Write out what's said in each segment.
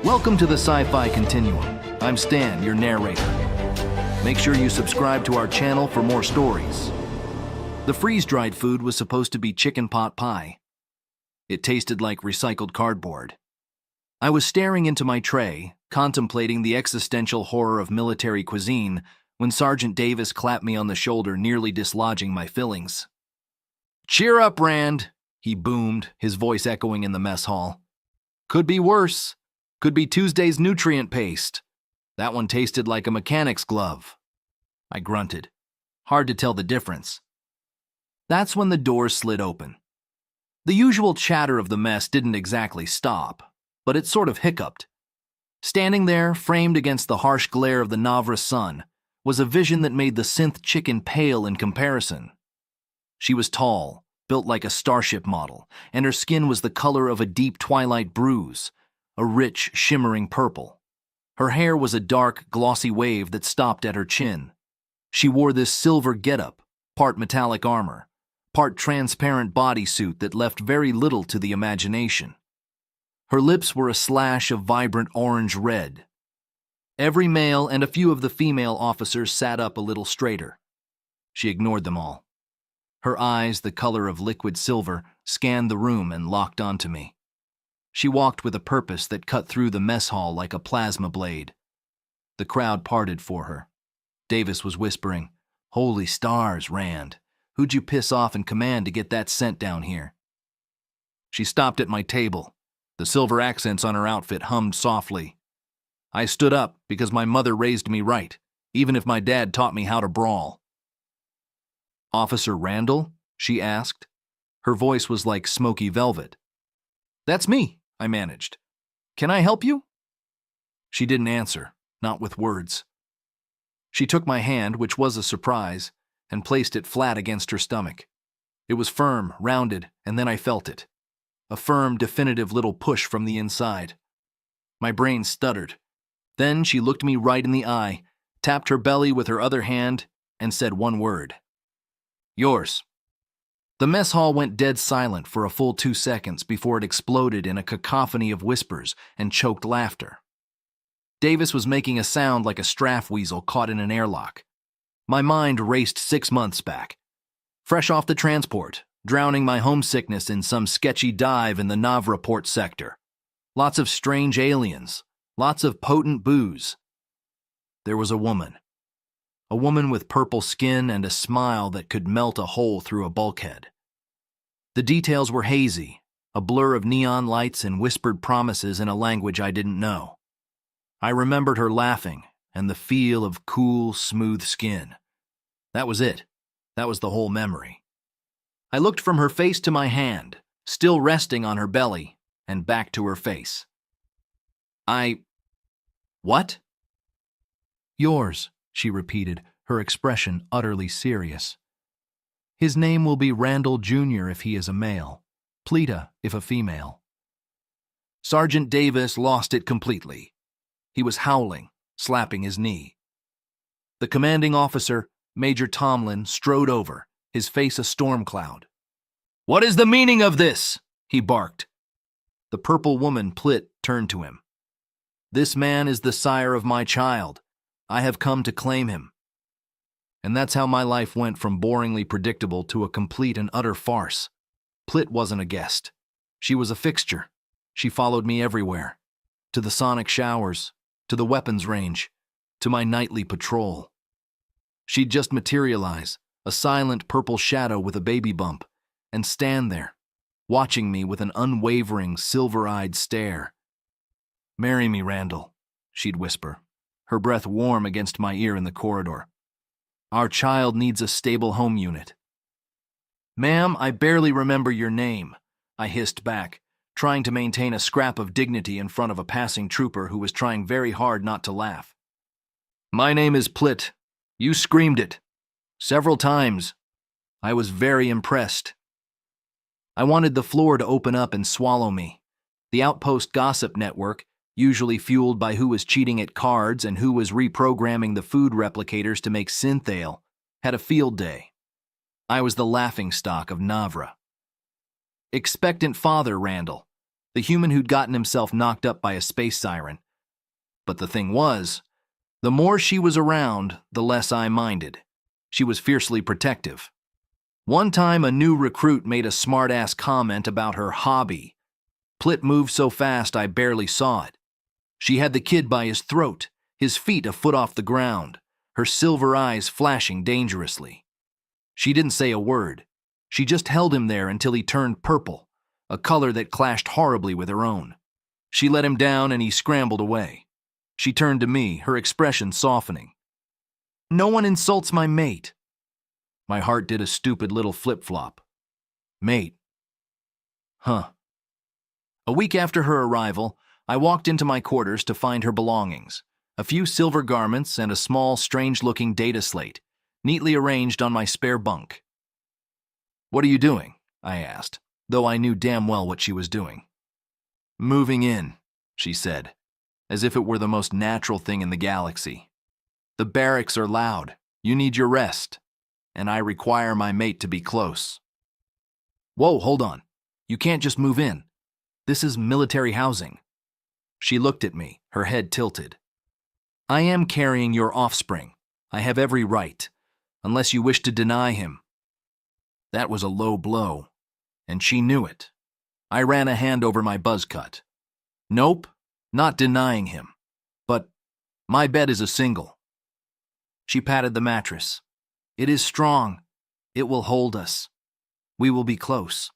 Welcome to the Sci-Fi Continuum. I'm Stan, your narrator. Make sure you subscribe to our channel for more stories. The freeze-dried food was supposed to be chicken pot pie. It tasted like recycled cardboard. I was staring into my tray, contemplating the existential horror of military cuisine, when Sergeant Davis clapped me on the shoulder, nearly dislodging my fillings. "Cheer up, Rand," he boomed, his voice echoing in the mess hall. "Could be worse. Could be Tuesday's nutrient paste. That one tasted like a mechanic's glove." I grunted. Hard to tell the difference. That's when the door slid open. The usual chatter of the mess didn't exactly stop, but it sort of hiccuped. Standing there, framed against the harsh glare of the Navra sun, was a vision that made the synth chicken pale in comparison. She was tall, built like a starship model, and her skin was the color of a deep twilight bruise, a rich, shimmering purple. Her hair was a dark, glossy wave that stopped at her chin. She wore this silver getup, part metallic armor, part transparent bodysuit that left very little to the imagination. Her lips were a slash of vibrant orange-red. Every male and a few of the female officers sat up a little straighter. She ignored them all. Her eyes, the color of liquid silver, scanned the room and locked onto me. She walked with a purpose that cut through the mess hall like a plasma blade. The crowd parted for her. Davis was whispering, "Holy stars, Rand. Who'd you piss off in command to get that scent down here?" She stopped at my table. The silver accents on her outfit hummed softly. I stood up because my mother raised me right, even if my dad taught me how to brawl. "Officer Randall?" she asked. Her voice was like smoky velvet. "That's me," I managed. "Can I help you?" She didn't answer, not with words. She took my hand, which was a surprise, and placed it flat against her stomach. It was firm, rounded, and then I felt it. A firm, definitive little push from the inside. My brain stuttered. Then she looked me right in the eye, tapped her belly with her other hand, and said one word. "Yours." The mess hall went dead silent for a full 2 seconds before it exploded in a cacophony of whispers and choked laughter. Davis was making a sound like a straff weasel caught in an airlock. My mind raced 6 months back. Fresh off the transport, drowning my homesickness in some sketchy dive in the Navra port sector. Lots of strange aliens, lots of potent booze. There was a woman with purple skin and a smile that could melt a hole through a bulkhead. The details were hazy, a blur of neon lights and whispered promises in a language I didn't know. I remembered her laughing and the feel of cool, smooth skin. That was it. That was the whole memory. I looked from her face to my hand, still resting on her belly, and back to her face. What? "Yours," she repeated, her expression utterly serious. "His name will be Randall Jr. if he is a male, Pleta if a female." Sergeant Davis lost it completely. He was howling, slapping his knee. The commanding officer, Major Tomlin, strode over, his face a storm cloud. "What is the meaning of this?" he barked. The purple woman, Plit, turned to him. "This man is the sire of my child. I have come to claim him." And that's how my life went from boringly predictable to a complete and utter farce. Plit wasn't a guest. She was a fixture. She followed me everywhere. To the sonic showers, to the weapons range, to my nightly patrol. She'd just materialize, a silent purple shadow with a baby bump, and stand there, watching me with an unwavering, silver-eyed stare. "Marry me, Randall," she'd whisper, her breath warm against my ear in the corridor. "Our child needs a stable home unit." "Ma'am, I barely remember your name," I hissed back, trying to maintain a scrap of dignity in front of a passing trooper who was trying very hard not to laugh. "My name is Plit. You screamed it. Several times. I was very impressed." I wanted the floor to open up and swallow me. The Outpost gossip network, usually fueled by who was cheating at cards and who was reprogramming the food replicators to make synth ale, had a field day. I was the laughingstock of Navra. "Expectant father, Randall. the human who'd gotten himself knocked up by a space siren. But the thing was, the more she was around, the less I minded. She was fiercely protective. One time, a new recruit made a smart-ass comment about her hobby. Plit moved so fast I barely saw it. She had the kid by his throat, his feet a foot off the ground, her silver eyes flashing dangerously. She didn't say a word. She just held him there until he turned purple, a color that clashed horribly with her own. She let him down and he scrambled away. She turned to me, her expression softening. "No one insults my mate." My heart did a stupid little flip-flop. Mate. Huh. A week after her arrival, I walked into my quarters to find her belongings, a few silver garments and a small, strange-looking data slate, neatly arranged on my spare bunk. "What are you doing?" I asked, though I knew damn well what she was doing. "Moving in," she said, as if it were the most natural thing in the galaxy. "The barracks are loud. You need your rest. And I require my mate to be close." "Whoa, hold on. You can't just move in. This is military housing." She looked at me, her head tilted. "I am carrying your offspring. I have every right, unless you wish to deny him." That was a low blow, and she knew it. I ran a hand over my buzz cut. "Nope, not denying him. But my bed is a single." She patted the mattress. "It is strong. It will hold us. We will be close."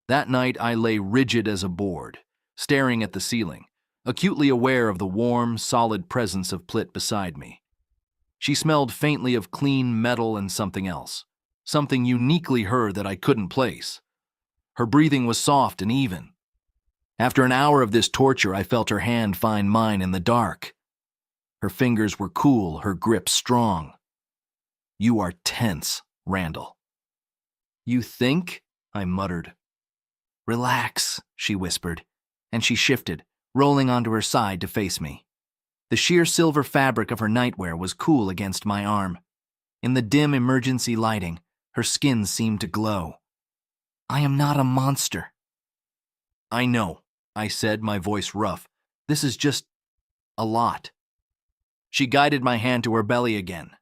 That night I lay rigid as a board, staring at the ceiling, acutely aware of the warm, solid presence of Plit beside me. She smelled faintly of clean metal and something else, something uniquely her that I couldn't place. Her breathing was soft and even. After an hour of this torture, I felt her hand find mine in the dark. Her fingers were cool, her grip strong. "You are tense, Randall." "You think?" I muttered. "Relax," she whispered, and she shifted, rolling onto her side to face me. The sheer silver fabric of her nightwear was cool against my arm. In the dim emergency lighting, her skin seemed to glow. "I am not a monster." "I know," I said, my voice rough. "This is just a lot." She guided my hand to her belly again.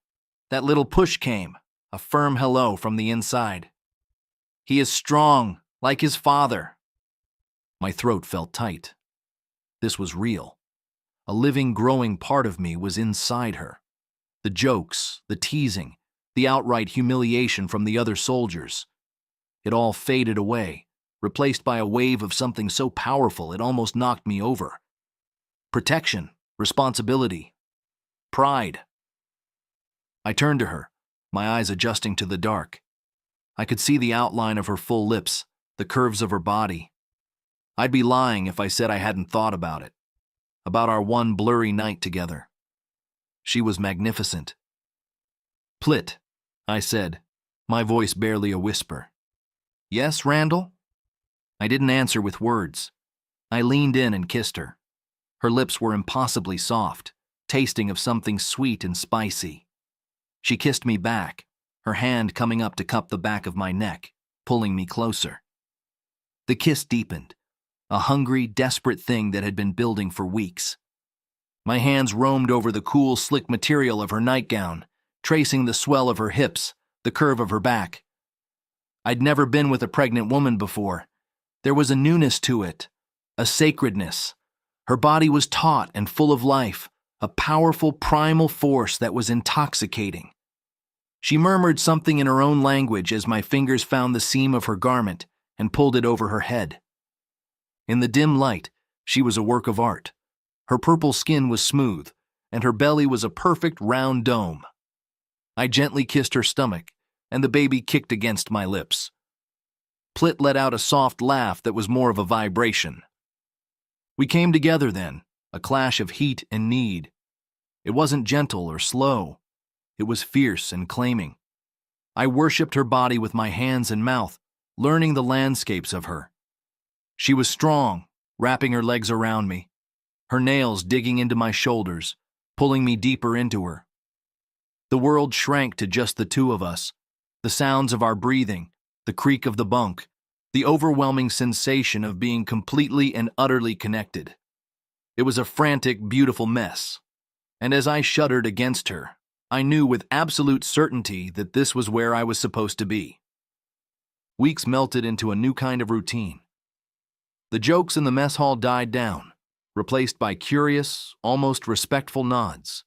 That little push came, a firm hello from the inside. "He is strong, like his father." My throat felt tight. This was real. A living, growing part of me was inside her. The jokes, the teasing, the outright humiliation from the other soldiers. It all faded away, replaced by a wave of something so powerful it almost knocked me over. Protection, responsibility, pride. I turned to her, my eyes adjusting to the dark. I could see the outline of her full lips, the curves of her body. I'd be lying if I said I hadn't thought about it, about our one blurry night together. She was magnificent. "Plit," I said, my voice barely a whisper. "Yes, Randall?" I didn't answer with words. I leaned in and kissed her. Her lips were impossibly soft, tasting of something sweet and spicy. She kissed me back, her hand coming up to cup the back of my neck, pulling me closer. The kiss deepened, a hungry, desperate thing that had been building for weeks. My hands roamed over the cool, slick material of her nightgown, tracing the swell of her hips, the curve of her back. I'd never been with a pregnant woman before. There was a newness to it, a sacredness. Her body was taut and full of life, a powerful primal force that was intoxicating. She murmured something in her own language as my fingers found the seam of her garment and pulled it over her head. In the dim light, she was a work of art. Her purple skin was smooth, and her belly was a perfect round dome. I gently kissed her stomach, and the baby kicked against my lips. Plit let out a soft laugh that was more of a vibration. We came together then, a clash of heat and need. It wasn't gentle or slow. It was fierce and claiming. I worshipped her body with my hands and mouth, learning the landscapes of her. She was strong, wrapping her legs around me, her nails digging into my shoulders, pulling me deeper into her. The world shrank to just the two of us, the sounds of our breathing, the creak of the bunk, The overwhelming sensation of being completely and utterly connected. It was a frantic, beautiful mess. And as I shuddered against her, I knew with absolute certainty that this was where I was supposed to be. Weeks melted into a new kind of routine. The jokes in the mess hall died down, replaced by curious, almost respectful nods.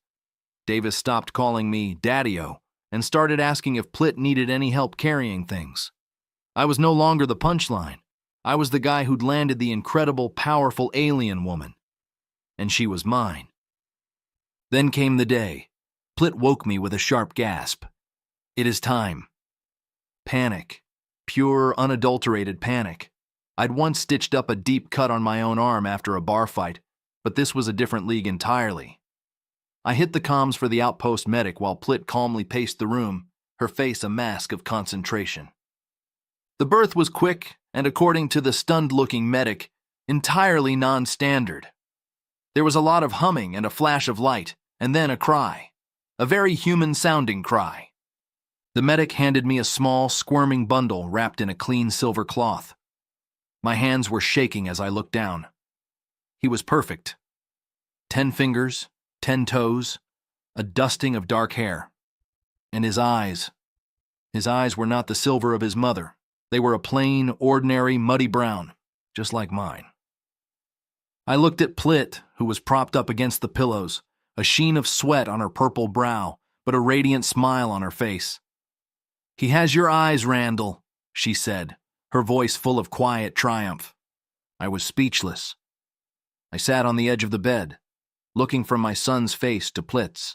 Davis stopped calling me Daddy-O and started asking if Plitt needed any help carrying things. I was no longer the punchline. I was the guy who'd landed the incredible, powerful alien woman. And she was mine. Then came the day. Plitt woke me with a sharp gasp. It is time. Panic. Pure, unadulterated panic. I'd once stitched up a deep cut on my own arm after a bar fight, but this was a different league entirely. I hit the comms for the outpost medic while Plitt calmly paced the room, her face a mask of concentration. The birth was quick and, according to the stunned-looking medic, entirely non-standard. There was a lot of humming and a flash of light, and then a cry. A very human-sounding cry. The medic handed me a small, squirming bundle wrapped in a clean silver cloth. My hands were shaking as I looked down. He was perfect. 10 fingers, 10 toes, a dusting of dark hair. And his eyes. His eyes were not the silver of his mother. They were a plain, ordinary, muddy brown, just like mine. I looked at Plitt, who was propped up against the pillows, a sheen of sweat on her purple brow, but a radiant smile on her face. "He has your eyes, Randall," she said, her voice full of quiet triumph. I was speechless. I sat on the edge of the bed, looking from my son's face to Plitt's.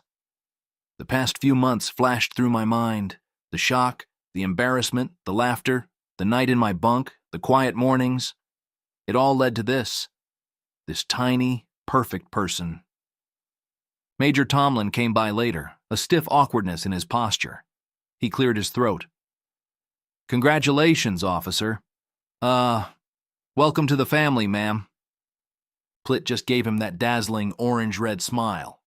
The past few months flashed through my mind, the shock, the embarrassment, the laughter, the night in my bunk, the quiet mornings. It all led to this tiny, perfect person. Major Tomlin came by later, a stiff awkwardness in his posture. He cleared his throat. "Congratulations, officer. Welcome to the family, ma'am." Plitt just gave him that dazzling orange-red smile.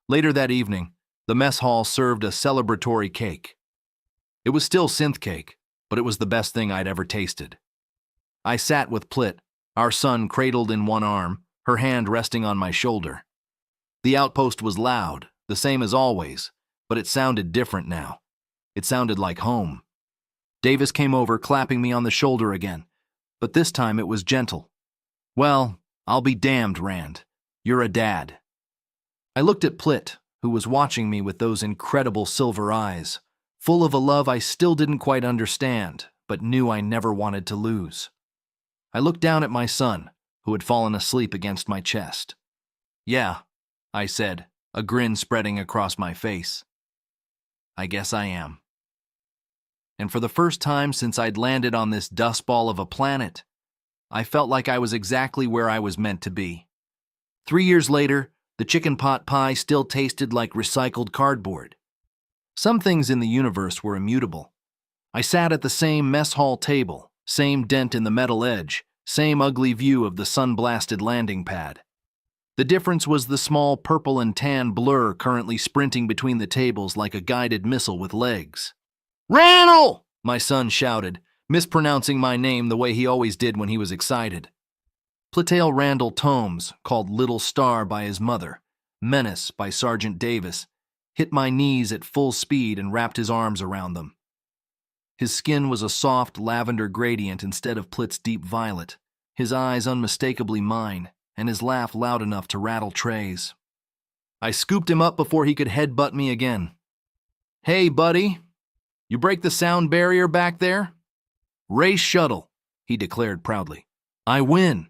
Later that evening, the mess hall served a celebratory cake. It was still synth cake, but it was the best thing I'd ever tasted. I sat with Plitt, our son cradled in one arm, her hand resting on my shoulder. The outpost was loud, the same as always, but it sounded different now. It sounded like home. Davis came over, clapping me on the shoulder again, but this time it was gentle. "Well, I'll be damned, Rand. You're a dad." I looked at Plitt, who was watching me with those incredible silver eyes, full of a love I still didn't quite understand, but knew I never wanted to lose. I looked down at my son, who had fallen asleep against my chest. "Yeah," I said, a grin spreading across my face. "I guess I am." And for the first time since I'd landed on this dustball of a planet, I felt like I was exactly where I was meant to be. 3 years later, the chicken pot pie still tasted like recycled cardboard. Some things in the universe were immutable. I sat at the same mess hall table, same dent in the metal edge, same ugly view of the sun-blasted landing pad. The difference was the small purple and tan blur currently sprinting between the tables like a guided missile with legs. "Randall!" my son shouted, mispronouncing my name the way he always did when he was excited. Plittale Randall Tomes, called Little Star by his mother, Menace by Sergeant Davis, hit my knees at full speed and wrapped his arms around them. His skin was a soft lavender gradient instead of Plitt's deep violet, his eyes unmistakably mine, and his laugh loud enough to rattle trays. I scooped him up before he could headbutt me again. "Hey, buddy, you break the sound barrier back there?" "Race shuttle," he declared proudly. "I win."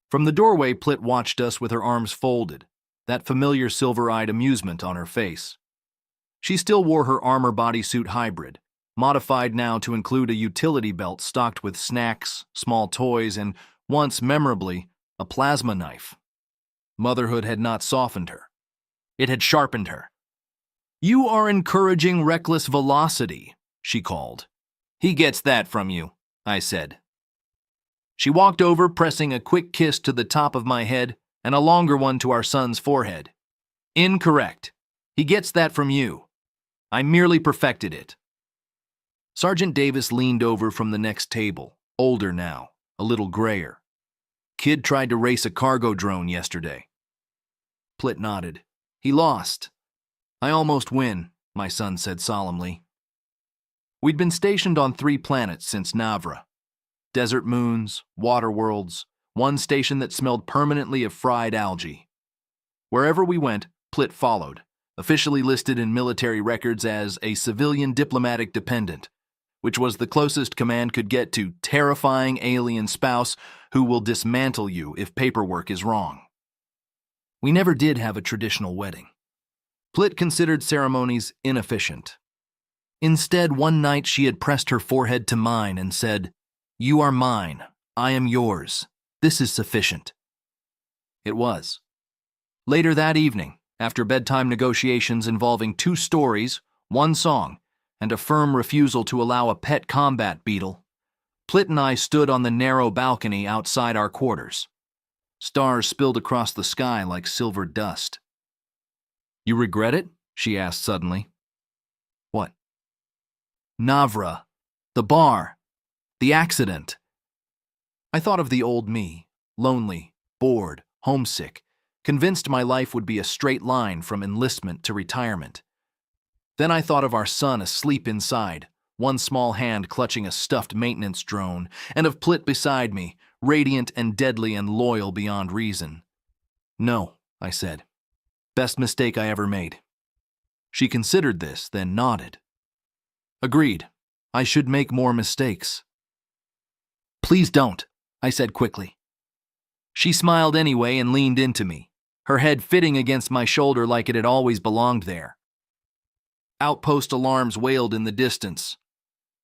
From the doorway, Plitt watched us with her arms folded, that familiar silver-eyed amusement on her face. She still wore her armor bodysuit hybrid, modified now to include a utility belt stocked with snacks, small toys, and, once memorably, a plasma knife. Motherhood had not softened her. It had sharpened her. "You are encouraging reckless velocity," she called. "He gets that from you," I said. She walked over, pressing a quick kiss to the top of my head and a longer one to our son's forehead. "Incorrect. He gets that from you. I merely perfected it." Sergeant Davis leaned over from the next table, older now, a little grayer. Kid tried to race a cargo drone yesterday. Plitt nodded. He lost. I almost win, my son said solemnly. We'd been stationed on 3 planets since Navra. Desert moons, water worlds, one station that smelled permanently of fried algae. Wherever we went, Plitt followed, officially listed in military records as a civilian diplomatic dependent, which was the closest command could get to terrifying alien spouse who will dismantle you if paperwork is wrong. We never did have a traditional wedding. Plitt considered ceremonies inefficient. Instead, one night she had pressed her forehead to mine and said, "You are mine, I am yours. This is sufficient." It was. Later that evening, after bedtime negotiations involving 2 stories, 1 song, and a firm refusal to allow a pet combat beetle, Plitt and I stood on the narrow balcony outside our quarters. Stars spilled across the sky like silver dust. "You regret it?" she asked suddenly. "What?" "Navra. The bar. The accident." I thought of the old me, lonely, bored, homesick, convinced my life would be a straight line from enlistment to retirement. Then I thought of our son asleep inside, one small hand clutching a stuffed maintenance drone, and of Plitt beside me, radiant and deadly and loyal beyond reason. "No," I said. "Best mistake I ever made." She considered this, then nodded. "Agreed. I should make more mistakes." "Please don't," I said quickly. She smiled anyway and leaned into me, her head fitting against my shoulder like it had always belonged there. Outpost alarms wailed in the distance.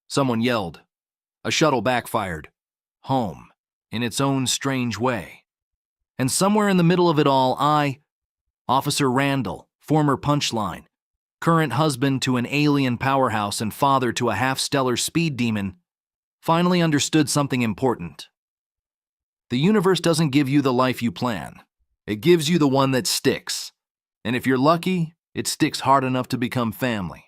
Someone yelled. A shuttle backfired. Home, in its own strange way. And somewhere in the middle of it all, Officer Randall, former Punchline, current husband to an alien powerhouse and father to a half-stellar speed demon, finally understood something important. The universe doesn't give you the life you plan. It gives you the one that sticks. And if you're lucky, it sticks hard enough to become family.